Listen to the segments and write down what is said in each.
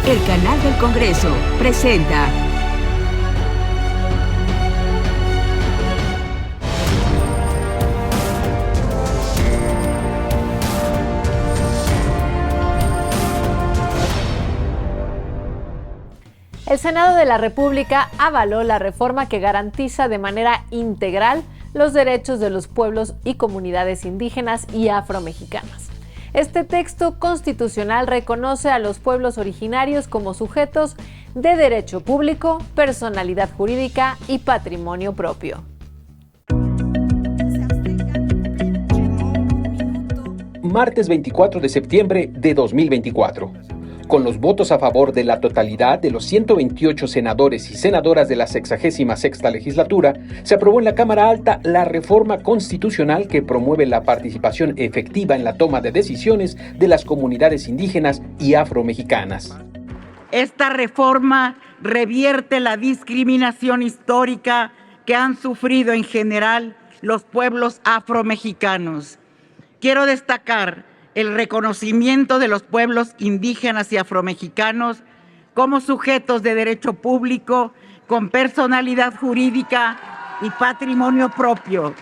El canal del Congreso presenta El Senado de la República avaló la reforma que garantiza de manera integral los derechos de los pueblos y comunidades indígenas y afromexicanas. Este texto constitucional reconoce a los pueblos originarios como sujetos de derecho público, personalidad jurídica y patrimonio propio. Martes 24 de septiembre de 2024. Con los votos a favor de la totalidad de los 128 senadores y senadoras de la 66ª legislatura, se aprobó en la Cámara Alta la reforma constitucional que promueve la participación efectiva en la toma de decisiones de las comunidades indígenas y afromexicanas. Esta reforma revierte la discriminación histórica que han sufrido en general los pueblos afromexicanos. Quiero destacar el reconocimiento de los pueblos indígenas y afromexicanos como sujetos de derecho público con personalidad jurídica y patrimonio propio.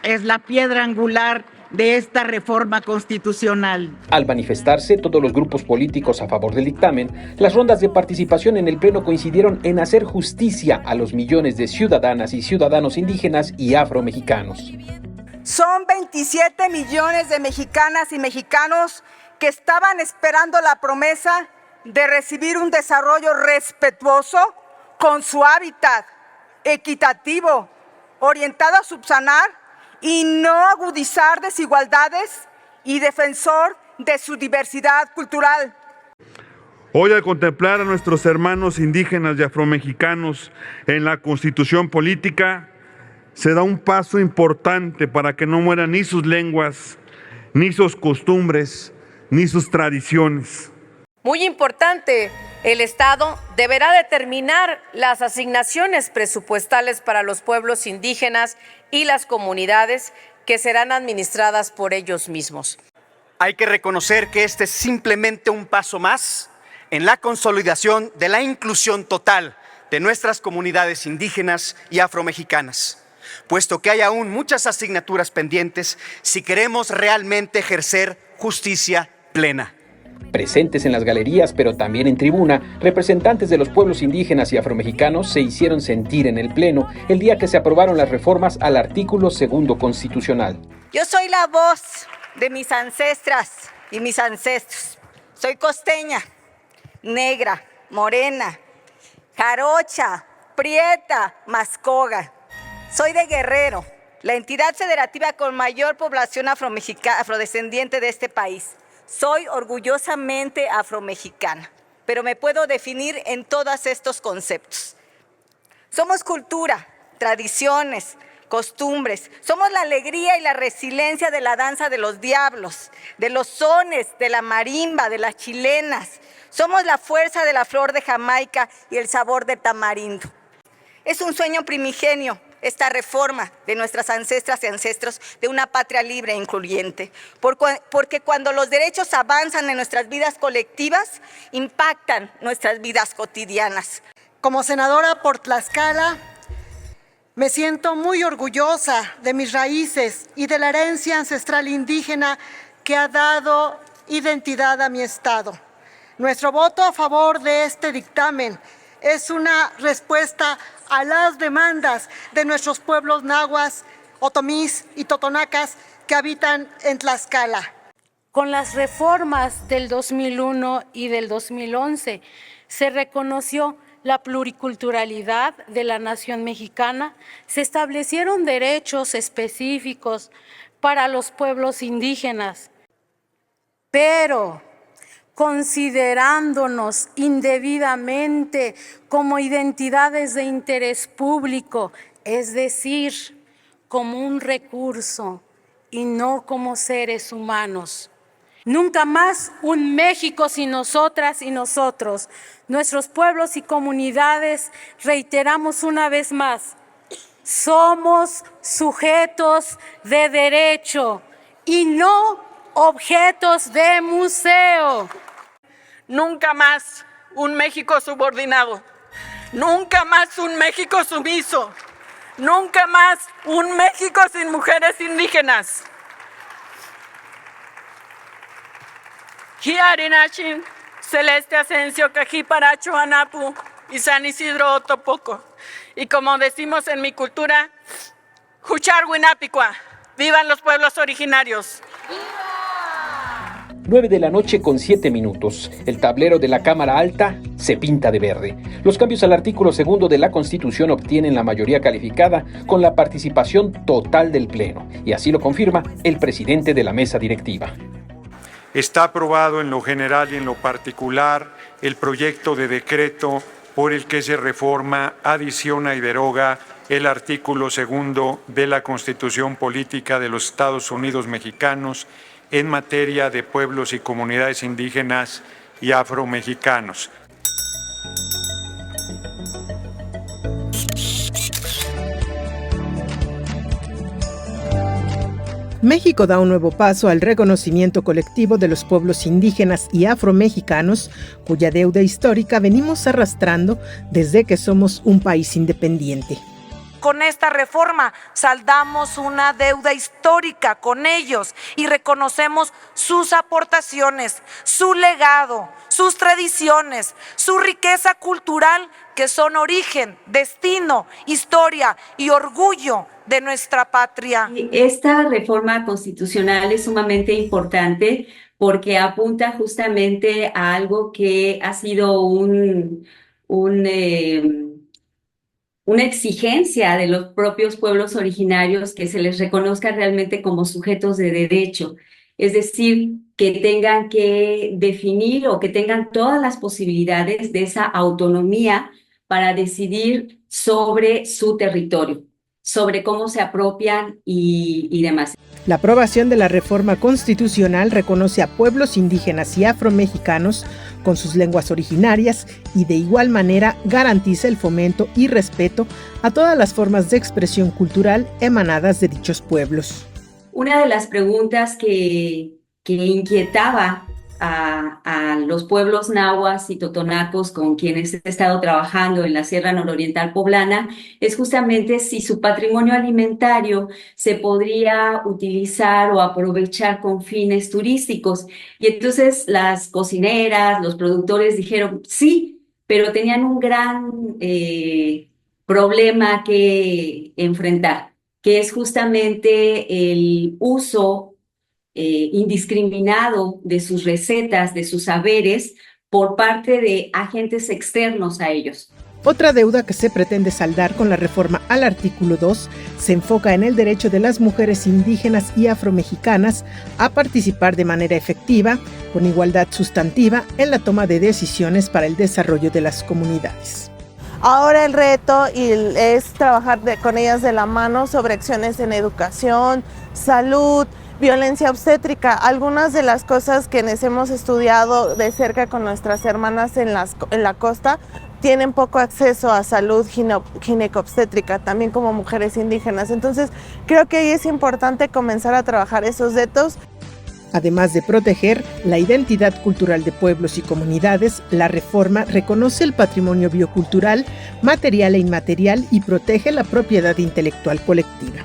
Es la piedra angular de esta reforma constitucional. Al manifestarse todos los grupos políticos a favor del dictamen, las rondas de participación en el Pleno coincidieron en hacer justicia a los millones de ciudadanas y ciudadanos indígenas y afromexicanos. Son 27 millones de mexicanas y mexicanos que estaban esperando la promesa de recibir un desarrollo respetuoso con su hábitat, equitativo, orientado a subsanar y no agudizar desigualdades y defensor de su diversidad cultural. Hoy, al contemplar a nuestros hermanos indígenas y afromexicanos en la Constitución política, se da un paso importante para que no mueran ni sus lenguas, ni sus costumbres, ni sus tradiciones. Muy importante, el Estado deberá determinar las asignaciones presupuestales para los pueblos indígenas y las comunidades que serán administradas por ellos mismos. Hay que reconocer que este es simplemente un paso más en la consolidación de la inclusión total de nuestras comunidades indígenas y afromexicanas, puesto que hay aún muchas asignaturas pendientes si queremos realmente ejercer justicia plena. Presentes en las galerías, pero también en tribuna, representantes de los pueblos indígenas y afromexicanos se hicieron sentir en el Pleno el día que se aprobaron las reformas al artículo 2 constitucional. Yo soy la voz de mis ancestras y mis ancestros. Soy costeña, negra, morena, jarocha, prieta, mascoga. Soy de Guerrero, la entidad federativa con mayor población afrodescendiente de este país. Soy orgullosamente afromexicana, pero me puedo definir en todos estos conceptos. Somos cultura, tradiciones, costumbres. Somos la alegría y la resiliencia de la danza de los diablos, de los sones, de la marimba, de las chilenas. Somos la fuerza de la flor de Jamaica y el sabor del tamarindo. Es un sueño primigenio esta reforma de nuestras ancestras y ancestros de una patria libre e incluyente, porque cuando los derechos avanzan en nuestras vidas colectivas, impactan nuestras vidas cotidianas. Como senadora por Tlaxcala, me siento muy orgullosa de mis raíces y de la herencia ancestral indígena que ha dado identidad a mi estado. Nuestro voto a favor de este dictamen es una respuesta a las demandas de nuestros pueblos nahuas, otomís y totonacas que habitan en Tlaxcala. Con las reformas del 2001 y del 2011 se reconoció la pluriculturalidad de la nación mexicana, se establecieron derechos específicos para los pueblos indígenas, pero considerándonos indebidamente como identidades de interés público, es decir, como un recurso y no como seres humanos. Nunca más un México sin nosotras y nosotros. Nuestros pueblos y comunidades, reiteramos una vez más, somos sujetos de derecho y no objetos de museo. Nunca más un México subordinado, nunca más un México sumiso, nunca más un México sin mujeres indígenas. Hiarinachin, Celeste Asensio, Cajiparacho, Anapu y San Isidro Otopoco. Y como decimos en mi cultura, Hucharhuinapicua, ¡vivan los pueblos originarios! 9:07 a.m. El tablero de la Cámara Alta se pinta de verde. Los cambios al artículo 2 de la Constitución obtienen la mayoría calificada con la participación total del Pleno, y así lo confirma el presidente de la mesa directiva. Está aprobado en lo general y en lo particular el proyecto de decreto por el que se reforma, adiciona y deroga el artículo 2 de la Constitución Política de los Estados Unidos Mexicanos en materia de pueblos y comunidades indígenas y afromexicanos. México da un nuevo paso al reconocimiento colectivo de los pueblos indígenas y afromexicanos, cuya deuda histórica venimos arrastrando desde que somos un país independiente. Con esta reforma saldamos una deuda histórica con ellos y reconocemos sus aportaciones, su legado, sus tradiciones, su riqueza cultural, que son origen, destino, historia y orgullo de nuestra patria. Esta reforma constitucional es sumamente importante porque apunta justamente a algo que ha sido una exigencia de los propios pueblos originarios, que se les reconozca realmente como sujetos de derecho, es decir, que tengan que definir o que tengan todas las posibilidades de esa autonomía para decidir sobre su territorio, sobre cómo se apropian y demás. La aprobación de la reforma constitucional reconoce a pueblos indígenas y afromexicanos con sus lenguas originarias y de igual manera garantiza el fomento y respeto a todas las formas de expresión cultural emanadas de dichos pueblos. Una de las preguntas que inquietaba a los pueblos nahuas y totonacos con quienes he estado trabajando en la Sierra Nororiental Poblana es justamente si su patrimonio alimentario se podría utilizar o aprovechar con fines turísticos. Y entonces las cocineras, los productores dijeron sí, pero tenían un gran problema que enfrentar, que es justamente el uso indiscriminado de sus recetas, de sus saberes, por parte de agentes externos a ellos. Otra deuda que se pretende saldar con la reforma al artículo 2 se enfoca en el derecho de las mujeres indígenas y afromexicanas a participar de manera efectiva, con igualdad sustantiva, en la toma de decisiones para el desarrollo de las comunidades. Ahora el reto es trabajar con ellas de la mano sobre acciones en educación, salud, violencia obstétrica, algunas de las cosas que hemos estudiado de cerca con nuestras hermanas en la costa, tienen poco acceso a salud ginecobstétrica, también como mujeres indígenas. Entonces, creo que ahí es importante comenzar a trabajar esos retos. Además de proteger la identidad cultural de pueblos y comunidades, la reforma reconoce el patrimonio biocultural, material e inmaterial y protege la propiedad intelectual colectiva.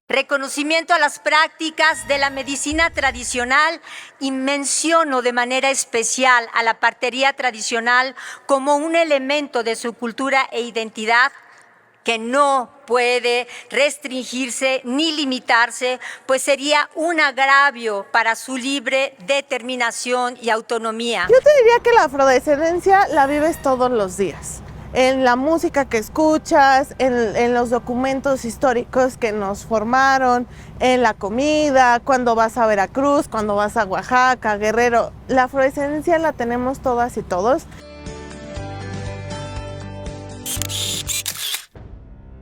Reconocimiento a las prácticas de la medicina tradicional y menciono de manera especial a la partería tradicional como un elemento de su cultura e identidad que no puede restringirse ni limitarse, pues sería un agravio para su libre determinación y autonomía. Yo te diría que la afrodescendencia la vives todos los días. En la música que escuchas, en los documentos históricos que nos formaron, en la comida, cuando vas a Veracruz, cuando vas a Oaxaca, Guerrero. La afrodescendencia la tenemos todas y todos.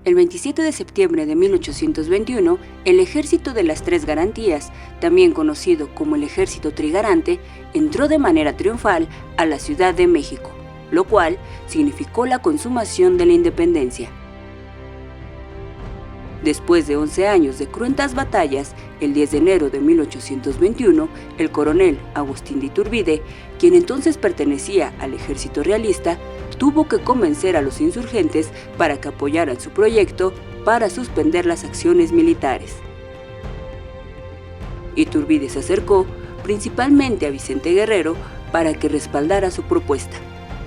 El 27 de septiembre de 1821, el Ejército de las Tres Garantías, también conocido como el Ejército Trigarante, entró de manera triunfal a la Ciudad de México, lo cual significó la consumación de la independencia. Después de 11 años de cruentas batallas, el 10 de enero de 1821, el coronel Agustín de Iturbide, quien entonces pertenecía al ejército realista, tuvo que convencer a los insurgentes para que apoyaran su proyecto para suspender las acciones militares. Iturbide se acercó principalmente a Vicente Guerrero para que respaldara su propuesta.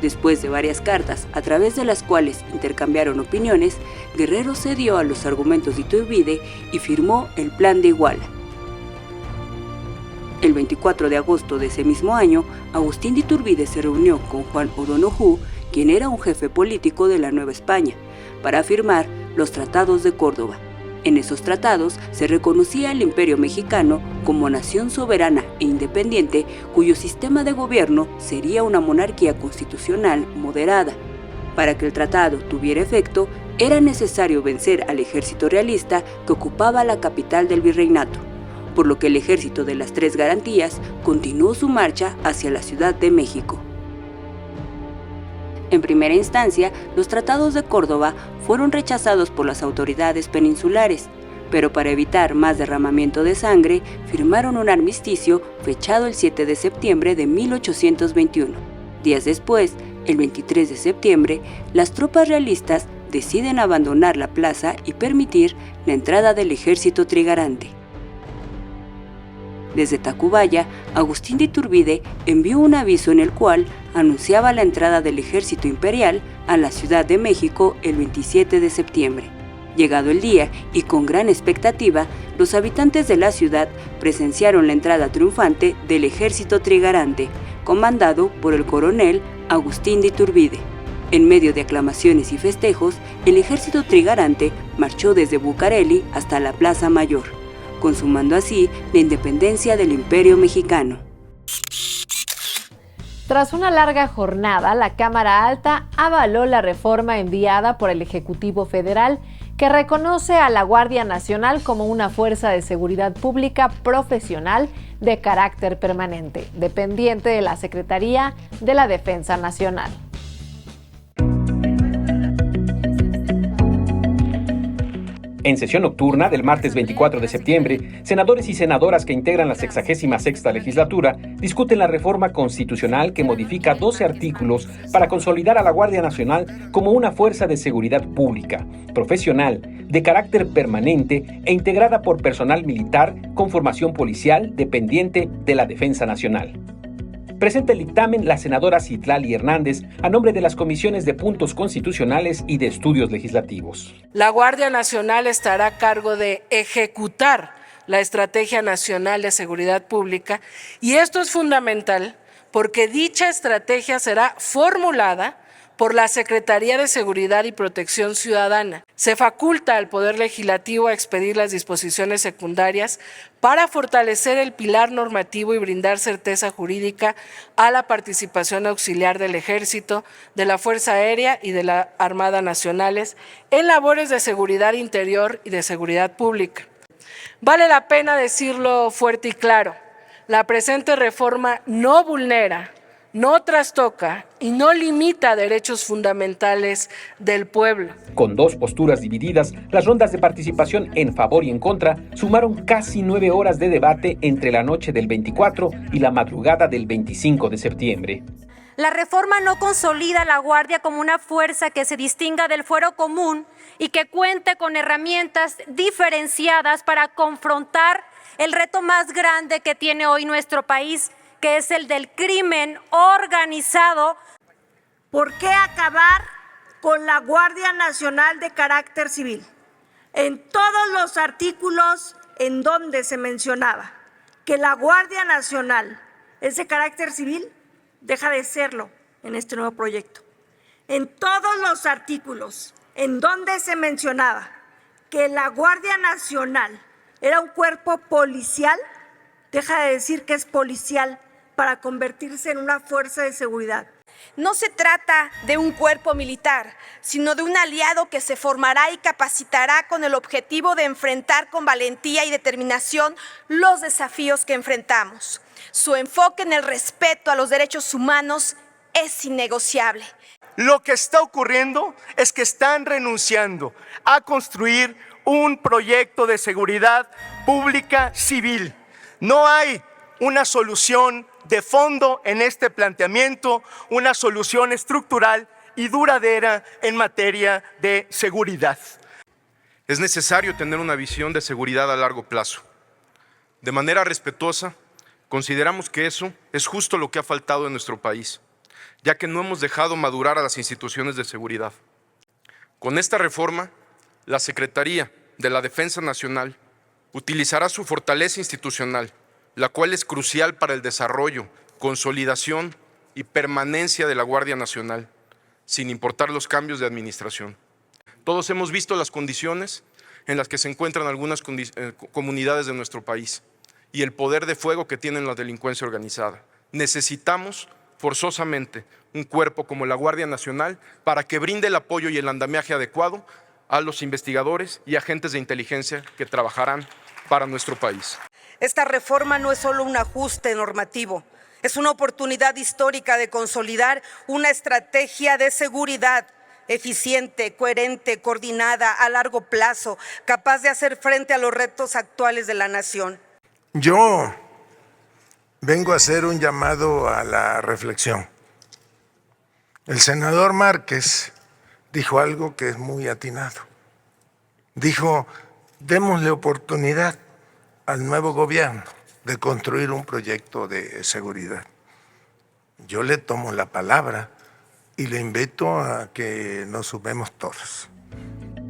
Después de varias cartas, a través de las cuales intercambiaron opiniones, Guerrero cedió a los argumentos de Iturbide y firmó el Plan de Iguala. El 24 de agosto de ese mismo año, Agustín de Iturbide se reunió con Juan O'Donoghue, quien era un jefe político de la Nueva España, para firmar los Tratados de Córdoba. En esos tratados se reconocía al Imperio Mexicano como nación soberana e independiente, cuyo sistema de gobierno sería una monarquía constitucional moderada. Para que el tratado tuviera efecto, era necesario vencer al ejército realista que ocupaba la capital del virreinato, por lo que el ejército de las Tres Garantías continuó su marcha hacia la Ciudad de México. En primera instancia, los tratados de Córdoba fueron rechazados por las autoridades peninsulares, pero para evitar más derramamiento de sangre, firmaron un armisticio fechado el 7 de septiembre de 1821. Días después, el 23 de septiembre, las tropas realistas deciden abandonar la plaza y permitir la entrada del ejército trigarante. Desde Tacubaya, Agustín de Iturbide envió un aviso en el cual anunciaba la entrada del ejército imperial a la Ciudad de México el 27 de septiembre. Llegado el día y con gran expectativa, los habitantes de la ciudad presenciaron la entrada triunfante del ejército trigarante, comandado por el coronel Agustín de Iturbide. En medio de aclamaciones y festejos, el ejército trigarante marchó desde Bucareli hasta la Plaza Mayor, consumando así la independencia del Imperio Mexicano. Tras una larga jornada, la Cámara Alta avaló la reforma enviada por el Ejecutivo Federal que reconoce a la Guardia Nacional como una fuerza de seguridad pública profesional de carácter permanente, dependiente de la Secretaría de la Defensa Nacional. En sesión nocturna del martes 24 de septiembre, senadores y senadoras que integran la 66ª legislatura discuten la reforma constitucional que modifica 12 artículos para consolidar a la Guardia Nacional como una fuerza de seguridad pública, profesional, de carácter permanente e integrada por personal militar con formación policial dependiente de la Defensa Nacional. Presenta el dictamen la senadora Citlali Hernández a nombre de las comisiones de puntos constitucionales y de estudios legislativos. La Guardia Nacional estará a cargo de ejecutar la Estrategia Nacional de Seguridad Pública y esto es fundamental porque dicha estrategia será formulada por la Secretaría de Seguridad y Protección Ciudadana. Se faculta al Poder Legislativo a expedir las disposiciones secundarias para fortalecer el pilar normativo y brindar certeza jurídica a la participación auxiliar del Ejército, de la Fuerza Aérea y de la Armada Nacionales en labores de seguridad interior y de seguridad pública. Vale la pena decirlo fuerte y claro, la presente reforma no vulnera, no trastoca y no limita derechos fundamentales del pueblo. Con dos posturas divididas, las rondas de participación en favor y en contra sumaron casi 9 horas de debate entre la noche del 24 y la madrugada del 25 de septiembre. La reforma no consolida a la Guardia como una fuerza que se distinga del fuero común y que cuente con herramientas diferenciadas para confrontar el reto más grande que tiene hoy nuestro país, que es el del crimen organizado. ¿Por qué acabar con la Guardia Nacional de carácter civil? En todos los artículos en donde se mencionaba que la Guardia Nacional es de carácter civil, deja de serlo en este nuevo proyecto. En todos los artículos en donde se mencionaba que la Guardia Nacional era un cuerpo policial, deja de decir que es policial para convertirse en una fuerza de seguridad. No se trata de un cuerpo militar, sino de un aliado que se formará y capacitará con el objetivo de enfrentar con valentía y determinación los desafíos que enfrentamos. Su enfoque en el respeto a los derechos humanos es innegociable. Lo que está ocurriendo es que están renunciando a construir un proyecto de seguridad pública civil. No hay una solución de fondo en este planteamiento, una solución estructural y duradera en materia de seguridad. Es necesario tener una visión de seguridad a largo plazo. De manera respetuosa, consideramos que eso es justo lo que ha faltado en nuestro país, ya que no hemos dejado madurar a las instituciones de seguridad. Con esta reforma, la Secretaría de la Defensa Nacional utilizará su fortaleza institucional, la cual es crucial para el desarrollo, consolidación y permanencia de la Guardia Nacional, sin importar los cambios de administración. Todos hemos visto las condiciones en las que se encuentran algunas comunidades de nuestro país y el poder de fuego que tienen la delincuencia organizada. Necesitamos forzosamente un cuerpo como la Guardia Nacional para que brinde el apoyo y el andamiaje adecuado a los investigadores y agentes de inteligencia que trabajarán para nuestro país. Esta reforma no es solo un ajuste normativo, es una oportunidad histórica de consolidar una estrategia de seguridad eficiente, coherente, coordinada, a largo plazo, capaz de hacer frente a los retos actuales de la nación. Yo vengo a hacer un llamado a la reflexión. El senador Márquez dijo algo que es muy atinado. Dijo, démosle oportunidad al nuevo gobierno de construir un proyecto de seguridad. Yo le tomo la palabra y le invito a que nos sumemos todos.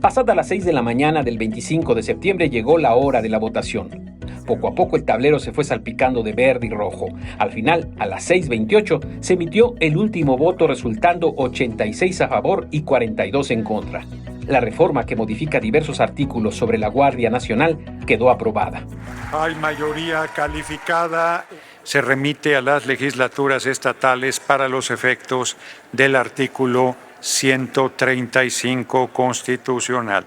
Pasada las 6 de la mañana del 25 de septiembre llegó la hora de la votación. Poco a poco el tablero se fue salpicando de verde y rojo. Al final, a las 6:28, se emitió el último voto, resultando 86 a favor y 42 en contra. La reforma, que modifica diversos artículos sobre la Guardia Nacional, quedó aprobada. Hay mayoría calificada. Se remite a las legislaturas estatales para los efectos del artículo 135 constitucional.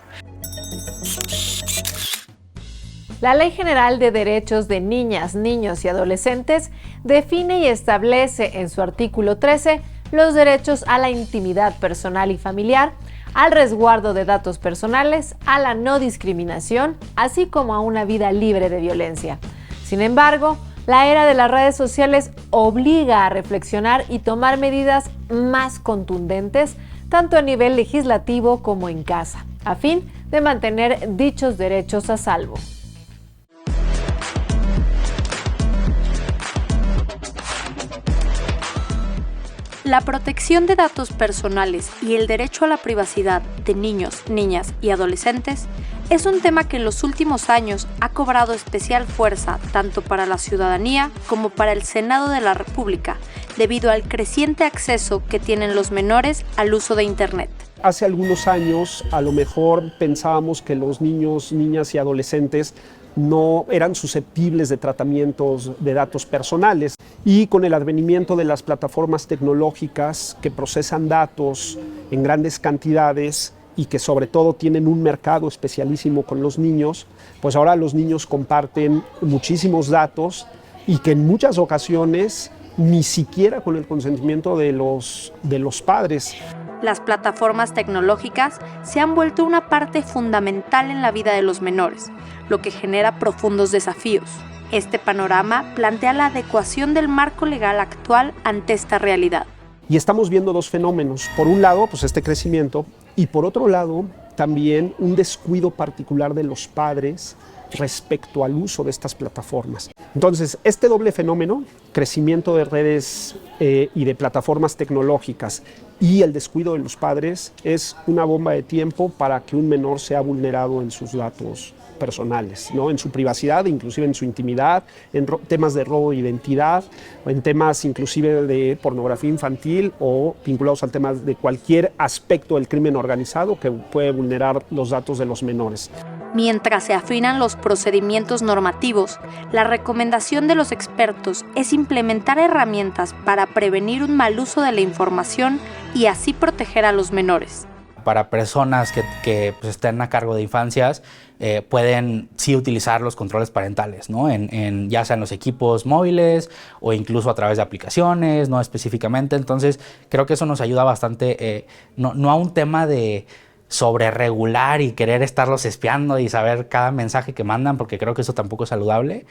La Ley General de Derechos de Niñas, Niños y Adolescentes define y establece en su artículo 13 los derechos a la intimidad personal y familiar, al resguardo de datos personales, a la no discriminación, así como a una vida libre de violencia. Sin embargo, la era de las redes sociales obliga a reflexionar y tomar medidas más contundentes, tanto a nivel legislativo como en casa, a fin de mantener dichos derechos a salvo. La protección de datos personales y el derecho a la privacidad de niños, niñas y adolescentes es un tema que en los últimos años ha cobrado especial fuerza tanto para la ciudadanía como para el Senado de la República, debido al creciente acceso que tienen los menores al uso de Internet. Hace algunos años, a lo mejor pensábamos que los niños, niñas y adolescentes no eran susceptibles de tratamientos de datos personales, y con el advenimiento de las plataformas tecnológicas que procesan datos en grandes cantidades y que sobre todo tienen un mercado especialísimo con los niños, pues ahora los niños comparten muchísimos datos y que en muchas ocasiones ni siquiera con el consentimiento de los padres. Las plataformas tecnológicas se han vuelto una parte fundamental en la vida de los menores, lo que genera profundos desafíos. Este panorama plantea la adecuación del marco legal actual ante esta realidad. Y estamos viendo dos fenómenos. Por un lado, pues este crecimiento, y por otro lado, también un descuido particular de los padres respecto al uso de estas plataformas. Entonces, este doble fenómeno, crecimiento de redes y de plataformas tecnológicas y el descuido de los padres, es una bomba de tiempo para que un menor sea vulnerado en sus datos personales, ¿no? En su privacidad, inclusive en su intimidad, en temas de robo de identidad, o en temas inclusive de pornografía infantil o vinculados al tema de cualquier aspecto del crimen organizado que puede vulnerar los datos de los menores. Mientras se afinan los procedimientos normativos, la recomendación de los expertos es implementar herramientas para prevenir un mal uso de la información y así proteger a los menores. Para personas que pues, estén a cargo de infancias, pueden sí utilizar los controles parentales, ¿no? Ya sea en los equipos móviles o incluso a través de aplicaciones, no específicamente. Entonces, creo que eso nos ayuda bastante, no a un tema de sobre regular y querer estarlos espiando y saber cada mensaje que mandan, porque creo que eso tampoco es saludable,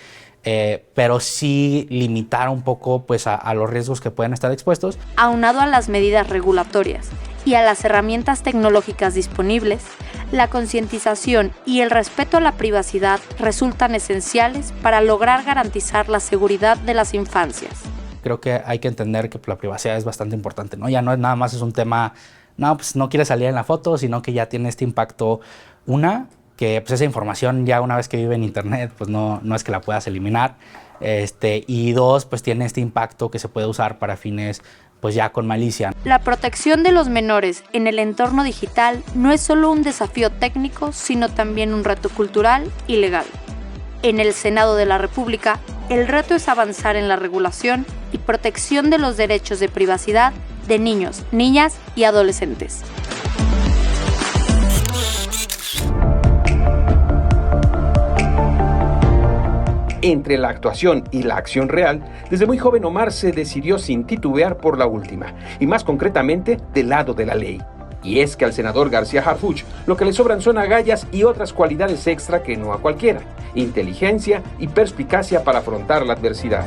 pero sí limitar un poco pues, a los riesgos que pueden estar expuestos. Aunado a las medidas regulatorias y a las herramientas tecnológicas disponibles, la concientización y el respeto a la privacidad resultan esenciales para lograr garantizar la seguridad de las infancias. Creo que hay que entender que la privacidad es bastante importante, ¿no? Ya no es nada más es un tema, no, pues no quiere salir en la foto, sino que ya tiene este impacto, que pues esa información ya una vez que vive en internet, pues no es que la puedas eliminar, y dos, pues tiene este impacto que se puede usar para fines pues ya con malicia. La protección de los menores en el entorno digital no es solo un desafío técnico, sino también un reto cultural y legal. En el Senado de la República, el reto es avanzar en la regulación y protección de los derechos de privacidad de niños, niñas y adolescentes. Entre la actuación y la acción real, desde muy joven Omar se decidió sin titubear por la última, y más concretamente del lado de la ley. Y es que al senador García Harfuch lo que le sobran son agallas y otras cualidades extra que no a cualquiera, inteligencia y perspicacia para afrontar la adversidad.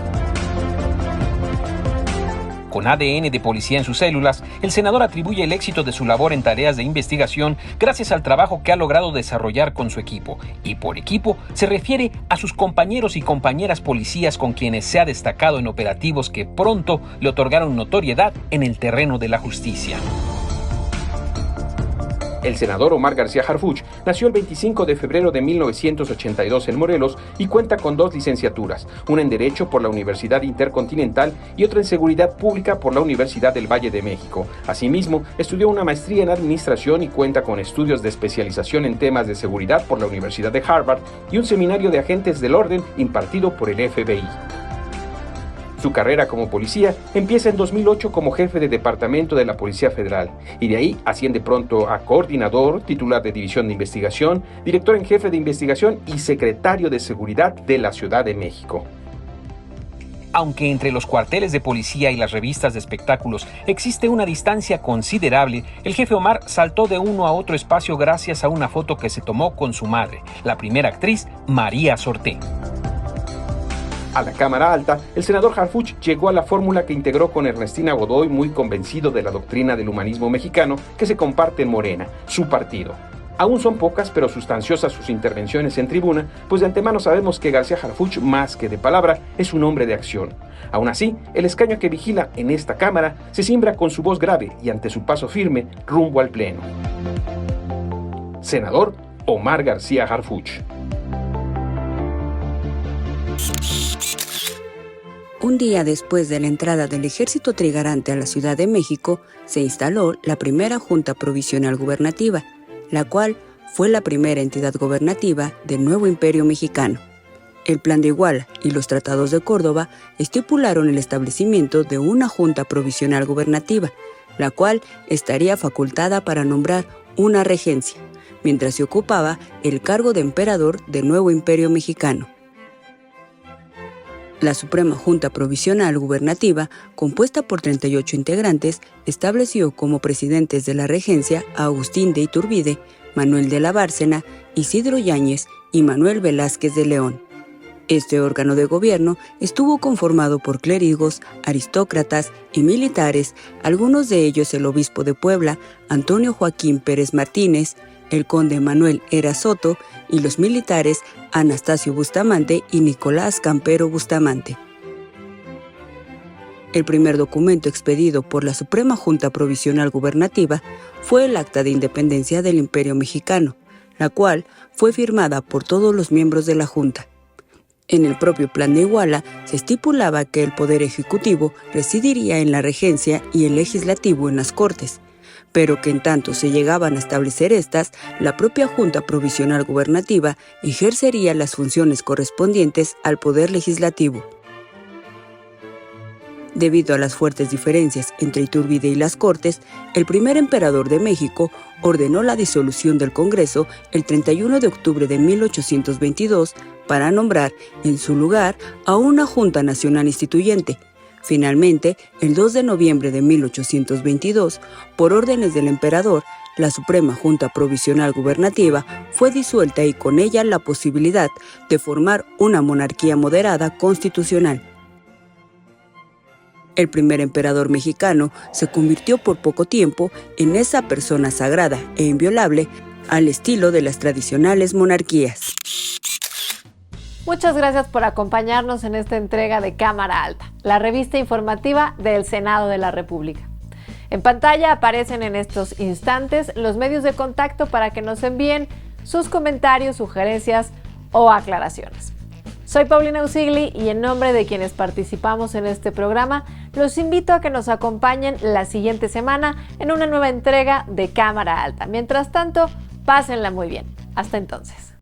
Con ADN de policía en sus células, el senador atribuye el éxito de su labor en tareas de investigación gracias al trabajo que ha logrado desarrollar con su equipo. Y por equipo se refiere a sus compañeros y compañeras policías con quienes se ha destacado en operativos que pronto le otorgaron notoriedad en el terreno de la justicia. El senador Omar García Harfuch nació el 25 de febrero de 1982 en Morelos y cuenta con 2 licenciaturas, una en Derecho por la Universidad Intercontinental y otra en Seguridad Pública por la Universidad del Valle de México. Asimismo, estudió una maestría en Administración y cuenta con estudios de especialización en temas de seguridad por la Universidad de Harvard y un seminario de agentes del orden impartido por el FBI. Su carrera como policía empieza en 2008 como jefe de departamento de la Policía Federal y de ahí asciende pronto a coordinador, titular de División de Investigación, director en jefe de investigación y secretario de Seguridad de la Ciudad de México. Aunque entre los cuarteles de policía y las revistas de espectáculos existe una distancia considerable, el jefe Omar saltó de uno a otro espacio gracias a una foto que se tomó con su madre, la primera actriz María Sorté. A la Cámara Alta, el senador Harfuch llegó a la fórmula que integró con Ernestina Godoy, muy convencido de la doctrina del humanismo mexicano que se comparte en Morena, su partido. Aún son pocas pero sustanciosas sus intervenciones en tribuna, pues de antemano sabemos que García Harfuch, más que de palabra, es un hombre de acción. Aún así, el escaño que vigila en esta Cámara se simbra con su voz grave y ante su paso firme rumbo al Pleno. Senador Omar García Harfuch. Un día después de la entrada del Ejército Trigarante a la Ciudad de México, se instaló la primera Junta Provisional Gubernativa, la cual fue la primera entidad gobernativa del nuevo Imperio Mexicano. El Plan de Iguala y los Tratados de Córdoba estipularon el establecimiento de una Junta Provisional Gubernativa, la cual estaría facultada para nombrar una regencia, mientras se ocupaba el cargo de emperador del nuevo Imperio Mexicano. La Suprema Junta Provisional Gubernativa, compuesta por 38 integrantes, estableció como presidentes de la regencia a Agustín de Iturbide, Manuel de la Bárcena, Isidro Yáñez y Manuel Velázquez de León. Este órgano de gobierno estuvo conformado por clérigos, aristócratas y militares, algunos de ellos el obispo de Puebla, Antonio Joaquín Pérez Martínez, el conde Manuel Era Soto y los militares Anastasio Bustamante y Nicolás Campero Bustamante. El primer documento expedido por la Suprema Junta Provisional Gubernativa fue el Acta de Independencia del Imperio Mexicano, la cual fue firmada por todos los miembros de la Junta. En el propio Plan de Iguala se estipulaba que el Poder Ejecutivo residiría en la regencia y el Legislativo en las Cortes, pero que en tanto se llegaban a establecer estas, la propia Junta Provisional Gubernativa ejercería las funciones correspondientes al Poder Legislativo. Debido a las fuertes diferencias entre Iturbide y las Cortes, el primer emperador de México ordenó la disolución del Congreso el 31 de octubre de 1822 para nombrar en su lugar a una Junta Nacional Instituyente, Finalmente, el 2 de noviembre de 1822, por órdenes del emperador, la Suprema Junta Provisional Gubernativa fue disuelta y con ella la posibilidad de formar una monarquía moderada constitucional. El primer emperador mexicano se convirtió por poco tiempo en esa persona sagrada e inviolable al estilo de las tradicionales monarquías. Muchas gracias por acompañarnos en esta entrega de Cámara Alta, la revista informativa del Senado de la República. En pantalla aparecen en estos instantes los medios de contacto para que nos envíen sus comentarios, sugerencias o aclaraciones. Soy Paulina Usigli y en nombre de quienes participamos en este programa, los invito a que nos acompañen la siguiente semana en una nueva entrega de Cámara Alta. Mientras tanto, pásenla muy bien. Hasta entonces.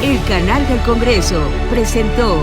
El Canal del Congreso presentó